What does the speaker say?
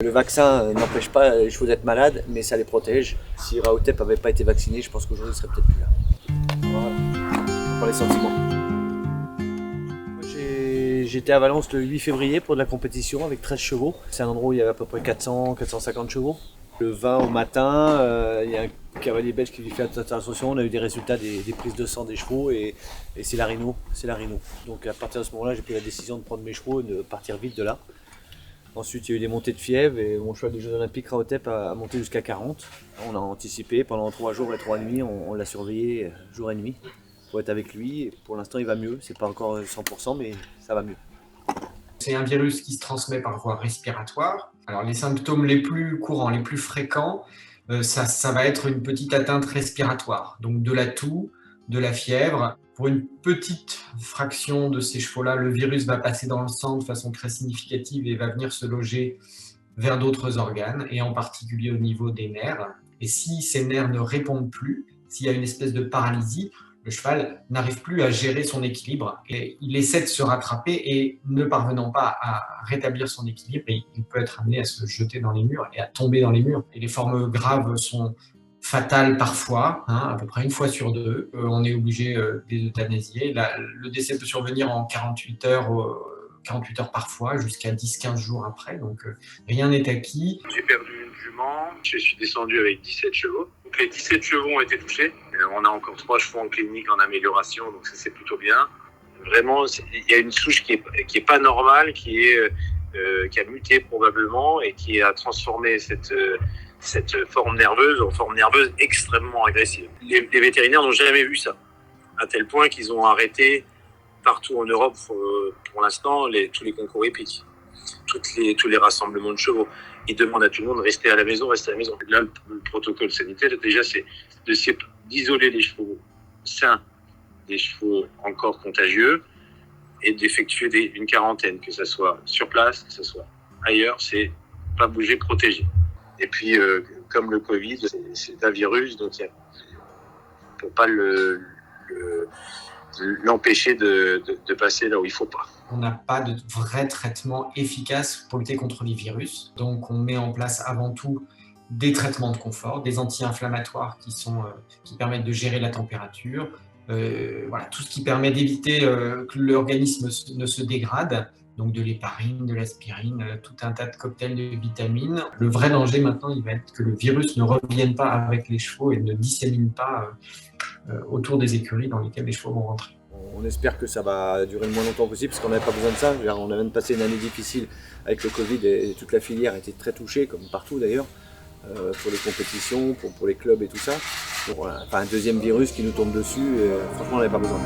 Le vaccin n'empêche pas les chevaux d'être malades, mais ça les protège. Si Rahotep n'avait pas été vacciné, je pense qu'aujourd'hui il serait peut-être plus là. Voilà, pour les sentiments. J'étais à Valence le 8 février pour de la compétition avec 13 chevaux. C'est un endroit où il y avait à peu près 400-450 chevaux. Le 20 au matin, il y a un cavalier belge qui lui fait attention. On a eu des résultats des prises de sang des chevaux et c'est la rhino. Donc à partir de ce moment-là, j'ai pris la décision de prendre mes chevaux et de partir vite de là. Ensuite, il y a eu des montées de fièvre et mon cheval des Jeux Olympiques, Rahotep, a monté jusqu'à 40. On a anticipé pendant 3 jours et 3 nuits, on l'a surveillé jour et nuit pour être avec lui. Et pour l'instant, il va mieux. C'est pas encore 100%, mais ça va mieux. C'est un virus qui se transmet par voie respiratoire. Alors les symptômes les plus courants, les plus fréquents, ça va être une petite atteinte respiratoire, donc de la toux, de la fièvre. Pour une petite fraction de ces chevaux-là, le virus va passer dans le sang de façon très significative et va venir se loger vers d'autres organes, et en particulier au niveau des nerfs. Et si ces nerfs ne répondent plus, s'il y a une espèce de paralysie, le cheval n'arrive plus à gérer son équilibre et il essaie de se rattraper et ne parvenant pas à rétablir son équilibre, il peut être amené à se jeter dans les murs et à tomber dans les murs. Et les formes graves sont fatales parfois, à peu près 1 fois sur 2. On est obligé d'euthanasier. Le décès peut survenir en 48 heures, 48 heures parfois, jusqu'à 10-15 jours après. Donc rien n'est acquis. J'ai perdu une jument, je suis descendu avec 17 chevaux. Donc les 17 chevaux ont été touchés. On a encore 3 chevaux en clinique en amélioration, donc ça c'est plutôt bien. Vraiment, il y a une souche qui est pas normale, qui a muté probablement et qui a transformé cette forme nerveuse en forme nerveuse extrêmement agressive. Les vétérinaires n'ont jamais vu ça, à tel point qu'ils ont arrêté partout en Europe pour l'instant tous les concours hippiques, tous les rassemblements de chevaux. Ils demandent à tout le monde de rester à la maison. Là, le protocole sanitaire, déjà, c'est d'isoler les chevaux sains des chevaux encore contagieux et d'effectuer une quarantaine, que ce soit sur place, que ce soit ailleurs, c'est pas bouger, protéger. Et puis, comme le Covid, c'est un virus, donc il ne faut pas l'empêcher de passer là où il ne faut pas. On n'a pas de vrai traitement efficace pour lutter contre les virus. Donc on met en place avant tout des traitements de confort, des anti-inflammatoires qui permettent de gérer la température, voilà, tout ce qui permet d'éviter que l'organisme ne se dégrade, donc de l'héparine, de l'aspirine, tout un tas de cocktails de vitamines. Le vrai danger maintenant, il va être que le virus ne revienne pas avec les chevaux et ne dissémine pas autour des écuries dans lesquelles les chevaux vont rentrer. On espère que ça va durer le moins longtemps possible parce qu'on n'avait pas besoin de ça. On a même passé une année difficile avec le Covid et toute la filière a été très touchée, comme partout d'ailleurs, pour les compétitions, pour les clubs et tout ça. Bon, voilà. Enfin, un deuxième virus qui nous tombe dessus, franchement on n'avait pas besoin.